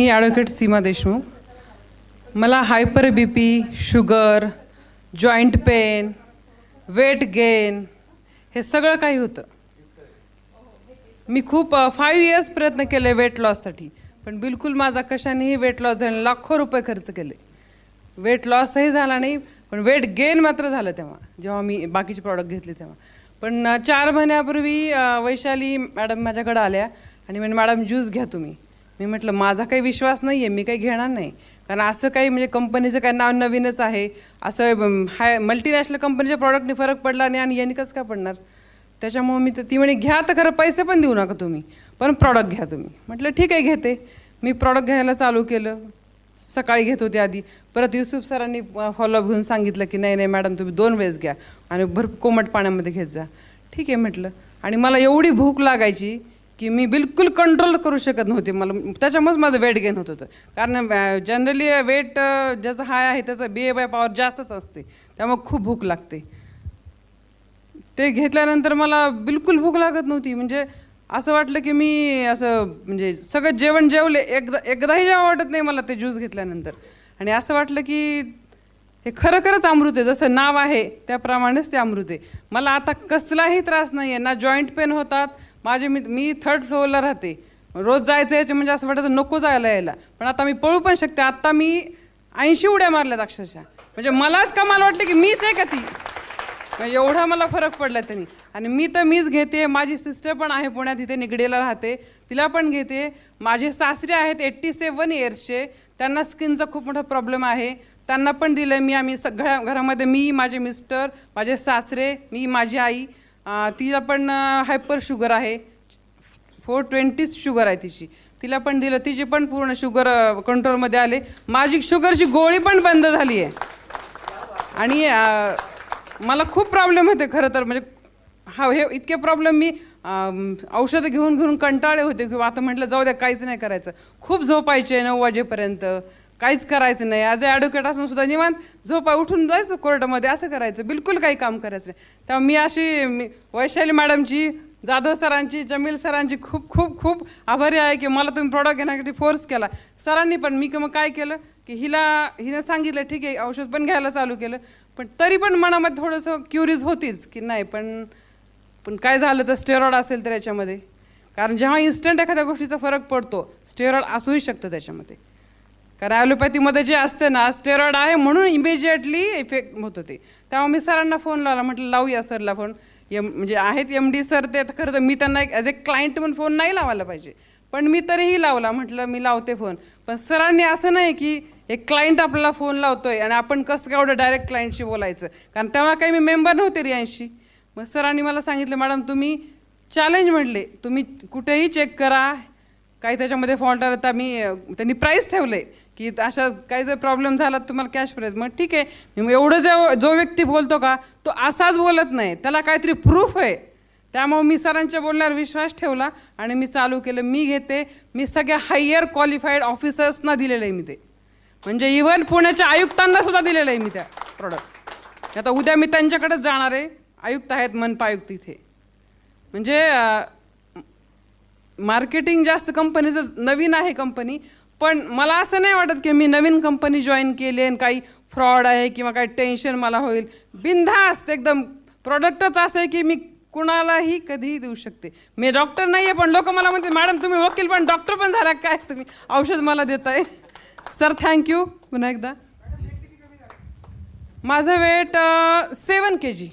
मी advocate Seema Deshmukh. मला hyper BP, sugar, joint pain, weight gain हे सगळं काही होतं. मी खूप 5 इयर्स प्रयत्न केले वेट लॉससाठी, पण बिलकुल माझा कशानेही वेट लॉस झाला. लाखो रुपये खर्च केले, वेट लॉसही झाला नाही, पण वेट गेन मात्र झालं तेव्हा जेव्हा मी बाकीचे प्रॉडक्ट घेतले तेव्हा. पण 4 महिन्यापूर्वी वैशाली मॅडम माझ्याकडे आल्या आणि म्हणे मॅडम ज्यूस घ्या तुम्ही. मी म्हटलं माझा काही विश्वास नाही आहे, मी काही घेणार नाही, कारण असं काही म्हणजे कंपनीचं काय नाव नवीनच आहे, असं मल्टीनॅशनल कंपनीच्या प्रॉडक्टने फरक पडला नाही आणि यांनी कसं काय पडणार. त्याच्यामुळे मी ती म्हणे घ्या तर खरं, पैसे पण देऊ नका तुम्ही, पण प्रॉडक्ट घ्या तुम्ही. म्हटलं ठीक आहे घेते. मी प्रॉडक्ट घ्यायला चालू केलं. सकाळी घेत होते आधी, परत युसुफ सरांनी फॉलोअप घेऊन सांगितलं की नाही नाही मॅडम तुम्ही 2 वेळेस घ्या आणि भरपूर कोमट पाण्यामध्ये घेत जा. ठीक आहे म्हटलं. आणि मला एवढी भूक लागायची की मी बिलकुल कंट्रोल करू शकत नव्हते. मला त्याच्यामुळेच माझं वेट गेन होत होतं, कारण जनरली वेट ज्याचं हाय आहे त्याचं BA पॉवर जास्तच असते, त्यामुळे खूप भूक लागते. ते घेतल्यानंतर मला बिलकुल भूक लागत नव्हती. म्हणजे असं वाटलं की मी असं म्हणजे सगळं जेवण जेवले, एकदाही जेव्हा वाटत नाही मला ते ज्यूस घेतल्यानंतर. आणि असं वाटलं की हे खरंच अमृत आहे, जसं नाव आहे त्याप्रमाणेच ते अमृत आहे. मला आता कसलाही त्रास नाही आहे, ना जॉईंट पेन होतात माझे. मी 3rd फ्लोअरला राहते, रोज जायचं यायचं म्हणजे असं वाटायचं नको जायला यायला, पण आता मी पळू पण शकते. आत्ता मी 80 उड्या मारल्यात अक्षरशः. म्हणजे मलाच कमाल वाटलं की मीच आहे का ती, एवढा मला फरक पडला त्यांनी. आणि मीच घेते. माझी सिस्टर पण आहे पुण्यात, तिथे निगडीला राहते, तिला पण घेते. माझे सासरे आहेत 87 इयर्सचे, त्यांना स्किनचा खूप मोठा प्रॉब्लेम आहे, त्यांना पण दिलं मी. आम्ही सगळ्या घरामध्ये, मी, माझे मिस्टर, माझे सासरे, मी, माझी आई, तिला पण हायपर शुगर आहे, 420 शुगर आहे तिची, तिला पण दिलं. तिची पण पूर्ण शुगर कंट्रोलमध्ये आले. माझी शुगरची गोळी पण बंद झाली आहे. आणि मला खूप प्रॉब्लेम होते खरं तर, म्हणजे हे इतके प्रॉब्लेम, मी औषधं घेऊन कंटाळे होते किंवा आता म्हटलं जाऊ द्या काहीच नाही करायचं. खूप झोपायचे 9 वाजेपर्यंत, काहीच करायचं नाही. ॲज अ ॲडव्होकेट असून सुद्धा निवांत झोपा, उठून जायचं कोर्टामध्ये, असं करायचं, बिलकुल काही काम करायचं नाही. तेव्हा मी अशी वैशाली मॅडमची, जाधव सरांची, जमील सरांची खूप खूप खूप आभारी आहे की मला तुम्ही प्रॉडक्ट घेण्यासाठी फोर्स केला सरांनी. पण मी मग काय केलं की हिनं सांगितलं ठीक आहे, औषध पण घ्यायला चालू केलं. पण तरी पण मनामध्ये थोडंसं क्युरियस होतीच की नाही, पण काय झालं तर स्टेरॉइड असेल तर याच्यामध्ये, कारण जेव्हा इन्स्टंट एखाद्या गोष्टीचा फरक पडतो स्टेरॉइड असूही शकतं त्याच्यामध्ये. कारण ॲलोपॅथीमध्ये जे असते ना, स्टेरॉइड आहे म्हणून इमिजिएटली इफेक्ट होत होते. तेव्हा मी सरांना फोन लावला, म्हटलं लावूया सरला फोन. म्हणजे आहेत MD सर, ते खरं तर मी त्यांना ॲज ए क्लायंट म्हणून फोन नाही लावायला पाहिजे, पण मी तरीही लावला. म्हटलं मी लावते फोन. पण सरांनी असं नाही की एक क्लायंट आपल्याला फोन लावतोय आणि आपण कसं काय एवढं डायरेक्ट क्लायंटशी बोलायचं, कारण तेव्हा काही मी मेंबर नव्हते रियांशी. मग सरांनी मला सांगितलं मॅडम तुम्ही चॅलेंज म्हटले, तुम्ही कुठेही चेक करा, काही त्याच्यामध्ये फॉल्ट आला तर त्यांनी प्राईस ठेवले की अशा काही जर प्रॉब्लेम झाला तुम्हाला कॅश प्राईज. मग ठीक आहे. एवढं जो व्यक्ती बोलतो का तो असाच बोलत नाही, त्याला काहीतरी प्रूफ आहे. त्यामुळे मी सरांच्या बोलण्यावर विश्वास ठेवला आणि मी चालू केलं. मी घेते. मी सगळ्या हायर क्वालिफाईड ऑफिसर्सना दिलेलं आहे मी ते, म्हणजे इव्हन पुण्याच्या आयुक्तांना सुद्धा दिलेलं आहे मी त्या प्रॉडक्ट. आता उद्या मी त्यांच्याकडेच जाणार आहे, आयुक्त आहेत मनपा आयुक्त इथे. म्हणजे मार्केटिंग जास्त कंपनीचं नवीन आहे कंपनी, पण मला असं नाही वाटत की मी नवीन कंपनी जॉईन केली आणि काही फ्रॉड आहे किंवा काही टेन्शन मला होईल. बिनधास्त एकदम प्रॉडक्टच असं आहे की मी कुणालाही कधीही देऊ शकते. मी डॉक्टर नाही आहे, पण लोक मला म्हणते मॅडम तुम्ही वकील पण डॉक्टर पण झाला काय, तुम्ही औषध मला देताय. सर थँक्यू पुन्हा एकदा. माझं वेट 7 kg.